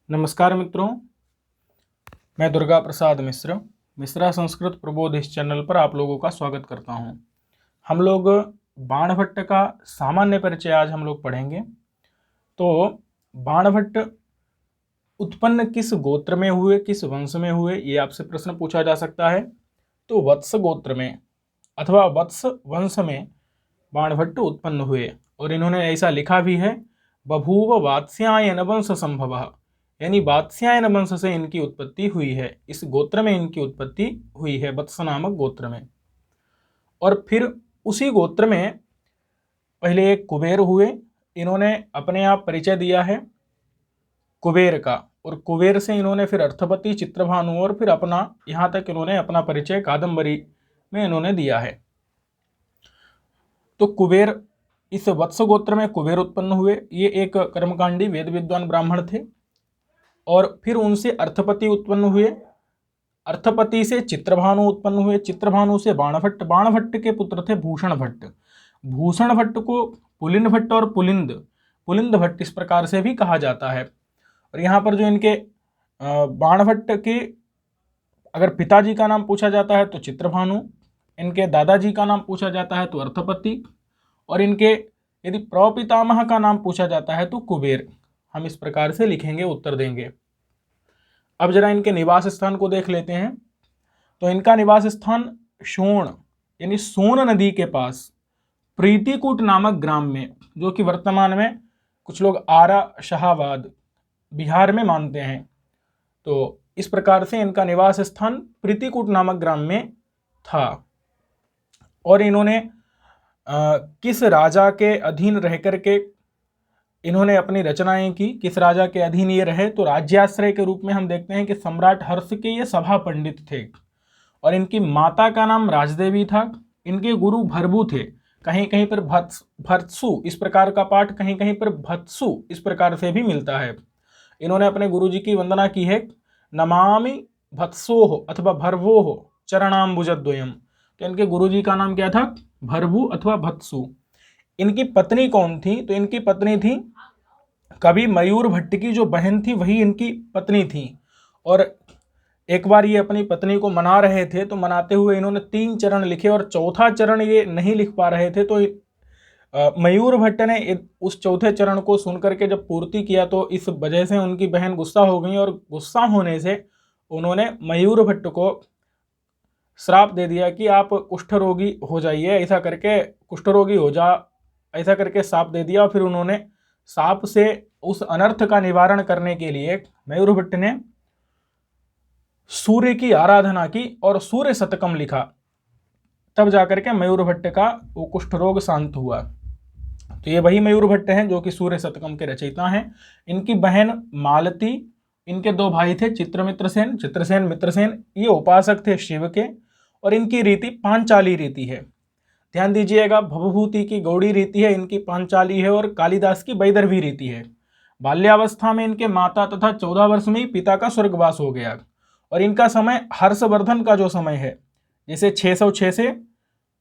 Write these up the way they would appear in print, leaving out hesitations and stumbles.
नमस्कार मित्रों, मैं दुर्गा प्रसाद मिश्र मिश्रा संस्कृत प्रबोध इस चैनल पर आप लोगों का स्वागत करता हूं। हम लोग बाणभट्ट का सामान्य परिचय आज हम लोग पढ़ेंगे। तो बाणभट्ट उत्पन्न किस गोत्र में हुए, किस वंश में हुए, ये आपसे प्रश्न पूछा जा सकता है। तो वत्स गोत्र में अथवा वत्स वंश में बाणभट्ट उत्पन्न हुए और इन्होंने ऐसा लिखा भी है, बभूव वात्स्यायन वंश संभवः, यानी वात्स्यायन वंश से इनकी उत्पत्ति हुई है। इस गोत्र में इनकी उत्पत्ति हुई है, वत्स नामक गोत्र में। और फिर उसी गोत्र में पहले एक कुबेर हुए। इन्होंने अपने आप परिचय दिया है कुबेर का, और कुबेर से इन्होंने फिर अर्थपति, चित्रभानु और फिर अपना यहाँ तक इन्होंने अपना परिचय कादंबरी में इन्होंने दिया है। तो कुबेर, इस वत्स गोत्र में कुबेर उत्पन्न हुए। ये एक कर्मकांडी वेद विद्वान ब्राह्मण थे। और फिर उनसे अर्थपति उत्पन्न हुए। अर्थपति से चित्रभानु उत्पन्न हुए। चित्रभानु से बाणभट्ट। बाणभट्ट के पुत्र थे भूषण भट्ट। भूषण भट्ट को पुलिन भट्ट और पुलिंद भट्ट इस प्रकार से भी कहा जाता है। और यहाँ पर जो इनके बाणभट्ट के अगर पिताजी का नाम पूछा जाता है तो चित्रभानु, इनके दादाजी का नाम पूछा जाता है तो अर्थपति, और इनके यदि प्रपितामह का नाम पूछा जाता है तो कुबेर। हम इस प्रकार से लिखेंगे, उत्तर देंगे। अब जरा इनके निवास स्थान को देख लेते हैं। तो इनका निवास स्थान शोण यानी सोन नदी के पास प्रीतिकूट नामक ग्राम में, जो कि वर्तमान में कुछ लोग आरा शाहाबाद बिहार में मानते हैं। तो इस प्रकार से इनका निवास स्थान प्रीतिकूट नामक ग्राम में था। और इन्होंने किस राजा के अधीन रह करके इन्होंने अपनी रचनाएं की, किस राजा के अधीन ये रहे, तो राज्याश्रय के रूप में हम देखते हैं कि सम्राट हर्ष के ये सभा पंडित थे। और इनकी माता का नाम राजदेवी था। इनके गुरु भरभु थे। कहीं कहीं पर भत्सु इस प्रकार का पाठ, कहीं कहीं पर भत्सु इस प्रकार से भी मिलता है। इन्होंने अपने गुरु जी की वंदना की है, नमामि भत्सोह अथवा भरवोह चरणाम्बुजद्वयम। तो इनके गुरु जी का नाम क्या था? भरभु अथवा भत्सु। इनकी पत्नी कौन थी? तो इनकी पत्नी थी कवि मयूर भट्ट की जो बहन थी, वही इनकी पत्नी थी। और एक बार ये अपनी पत्नी को मना रहे थे, तो मनाते हुए इन्होंने 3 चरण लिखे और चौथा चरण ये नहीं लिख पा रहे थे। तो मयूर भट्ट ने उस चौथे चरण को सुनकर के जब पूर्ति किया, तो इस वजह से उनकी बहन गुस्सा हो गई, और गुस्सा होने से उन्होंने मयूर भट्ट को श्राप दे दिया कि आप कुष्ठ रोगी हो जाइए, ऐसा करके कुष्ठ रोगी हो जा, ऐसा करके साप दे दिया। फिर उन्होंने साप से उस अनर्थ का निवारण करने के लिए मयूर भट्ट ने सूर्य की आराधना की और सूर्य शतकम लिखा। तब जाकर के मयूर भट्ट का वो कुष्ठ रोग शांत हुआ। तो ये वही मयूर भट्ट हैं जो कि सूर्य शतकम के रचयिता हैं। इनकी बहन मालती, इनके 2 भाई थे चित्रसेन मित्रसेन। ये उपासक थे शिव के। और इनकी रीति पांचाली रीति है। ध्यान दीजिएगा, भवभूति की गौड़ी रीति है, इनकी पांचाली है, और कालिदास की वैदर्भी रीति है। बाल्यावस्था में इनके माता तथा 14 वर्ष में ही पिता का स्वर्गवास हो गया। और इनका समय हर्षवर्धन का जो समय है, जैसे 606 से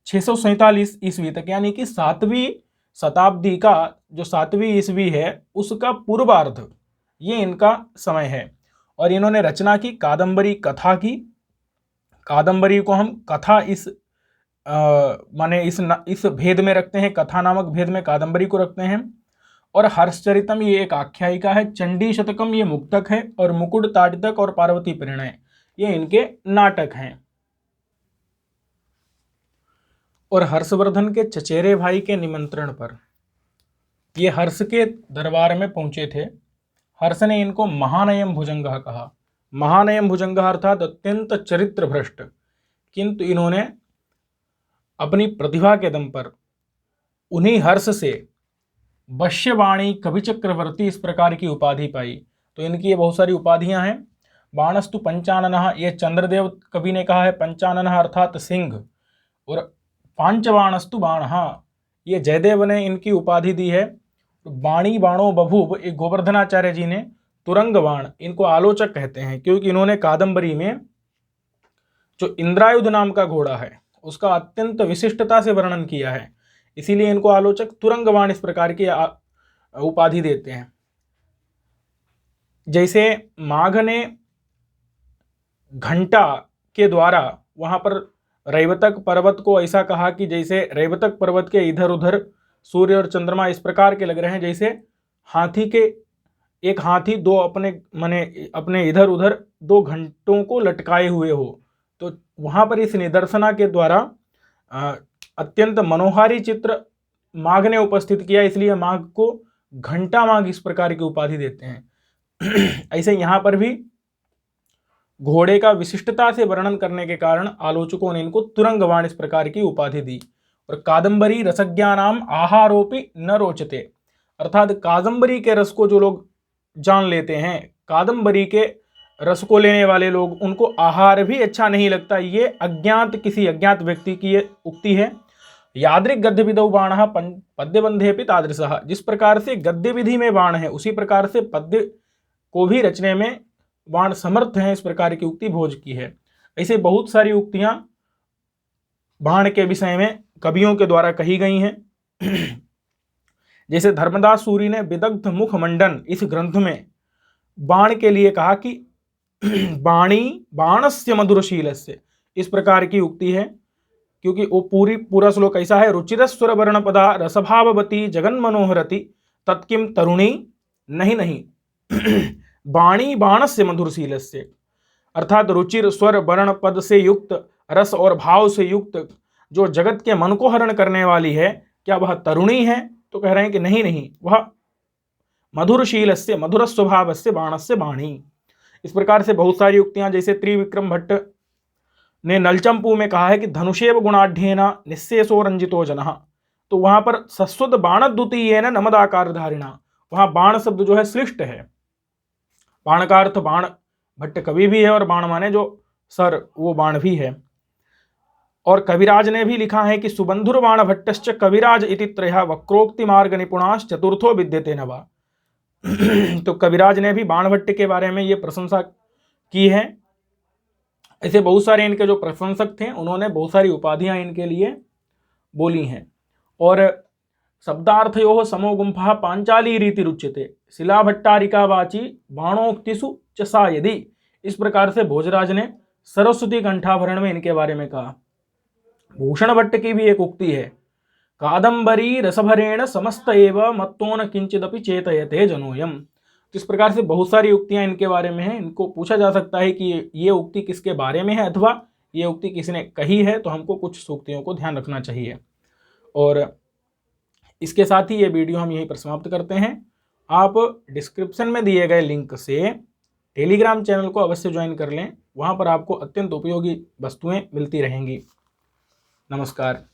647 ईस्वी तक, यानी कि 7वीं शताब्दी का जो 7वीं ईस्वी है उसका पूर्वार्ध, ये इनका समय है। और इन्होंने रचना की कादंबरी, कथा की। कादंबरी को हम कथा माने इस भेद में रखते हैं, कथा नामक भेद में कादंबरी को रखते हैं। और हर्षचरितम ये एक आख्यायिका है। चंडी शतकम ये मुक्तक है। और मुकुट ताड़ितक और पार्वती परिणय ये इनके नाटक हैं। और हर्षवर्धन के चचेरे भाई के निमंत्रण पर ये हर्ष के दरबार में पहुंचे थे। हर्ष ने इनको महानयम भुजंग कहा। महानयम भुजंग अर्थात अत्यंत चरित्र भ्रष्ट। किंतु इन्होंने अपनी प्रतिभा के दम पर उन्हीं हर्ष से वश्यवाणी, कवि चक्रवर्ती इस प्रकार की उपाधि पाई। तो इनकी ये बहुत सारी उपाधियां हैं। बाणस्तु पंचाननः, ये चंद्रदेव कवि ने कहा है, पंचाननः अर्थात सिंह। और पांचबाणस्तु बाणः, ये जयदेव ने इनकी उपाधि दी है। बाणी बाणो बभूव, ये गोवर्धनाचार्य जी ने तुरंग बाण, इनको आलोचक कहते हैं, क्योंकि इन्होंने कादंबरी में जो इंद्रायुध नाम का घोड़ा है उसका अत्यंत विशिष्टता से वर्णन किया है। इसीलिए इनको आलोचक तुरंगवाण इस प्रकार की उपाधि देते हैं। जैसे माघ ने घंटा के द्वारा वहां पर रैवतक पर्वत को ऐसा कहा कि जैसे रैवतक पर्वत के इधर उधर सूर्य और चंद्रमा इस प्रकार के लग रहे हैं जैसे हाथी के, एक हाथी दो अपने इधर उधर दो घंटों को लटकाए हुए हो। तो वहां पर इस निदर्शना के द्वारा अत्यंत मनोहारी चित्र माघ ने उपस्थित किया, इसलिए माघ को घंटा माघ इस प्रकार की उपाधि देते हैं। ऐसे यहाँ पर भी घोड़े का विशिष्टता से वर्णन करने के कारण आलोचकों ने इनको तुरंगवाण इस प्रकार की उपाधि दी। और कादंबरी रसज्ञानाम आहारोपि न रोचते, अर्थात कादंबरी के रस को जो लोग जान लेते हैं, कादंबरी के रस को लेने वाले लोग, उनको आहार भी अच्छा नहीं लगता। ये किसी अज्ञात व्यक्ति की ये उक्ति है। यादृक् गद्य विधौ बाणः पद्यबंधेपि तादृशः, जिस प्रकार से गद्य विधि में बाण है उसी प्रकार से पद्य को भी रचने में बाण समर्थ हैं, इस प्रकार की उक्ति भोज की है। ऐसे बहुत सारी उक्तियां बाण के विषय में कवियों के द्वारा कही गई हैं। जैसे धर्मदास सूरी ने विदग्ध मुख मंडन इस ग्रंथ में बाण के लिए कहा कि बाणी बाणस्य मधुरशीलस्य, इस प्रकार की उक्ति है, क्योंकि वो पूरा श्लोक ऐसा है, रुचिरस्वर वर्ण पदा रसभावती जगन मनोहरति तत्किम तरुणी नहीं नहीं बाणी बाणस्य मधुरशीलस्य, अर्थात रुचिर स्वर वर्ण पद से युक्त, रस और भाव से युक्त जो जगत के मन को हरण करने वाली है, क्या वह तरुणी है? तो कह रहे हैं कि नहीं नहीं, वह मधुरशीलस्य मधुर स्वभावस्य बाणस्य बाणी। इस प्रकार से बहुत सारी उक्तियां, जैसे त्रिविक्रम भट्ट ने नलचंपू में कहा है कि धनुषेव गुणाढ़्येन निस्सेषो रंजितो जनः, तो वहां पर सस्वद बाण द्वितीयेन नमदाकार धारिणा, वहां बाण शब्द जो है श्लिष्ट है। बाण का अर्थ बाण भट्ट कवि भी है और बाण माने जो सर वो बाण भी है। और कविराज ने भी लिखा है कि सुबंधुर बाण भट्टश्च कविराज इति त्रयः वक्रोक्ति मार्ग निपुणाश्च चतुर्थो विद्यते नवा। तो कविराज ने भी बाण भट्ट के बारे में ये प्रशंसा की है। ऐसे बहुत सारे इनके जो प्रशंसक थे उन्होंने बहुत सारी उपाधियां इनके लिए बोली हैं। और शब्दार्थयोः समो गुंफः पांचाली रीति रुच्यते शिला भट्टारिका वाची बाणोक्तिषु च सा यदि, इस प्रकार से भोजराज ने सरस्वती कंठाभरण में इनके बारे में कहा। भूषण भट्ट की भी एक उक्ति है, कादंबरी रसभरेण समस्त एव मत्तो न किंचिदपि चेतयते जनोयम। इस प्रकार से बहुत सारी उक्तियां इनके बारे में हैं। इनको पूछा जा सकता है कि ये उक्ति किसके बारे में है अथवा ये उक्ति किसने कही है, तो हमको कुछ सूक्तियों को ध्यान रखना चाहिए। और इसके साथ ही ये वीडियो हम यहीं पर समाप्त करते हैं। आप डिस्क्रिप्शन में दिए गए लिंक से टेलीग्राम चैनल को अवश्य ज्वाइन कर लें, वहाँ पर आपको अत्यंत उपयोगी वस्तुएं मिलती रहेंगी। नमस्कार।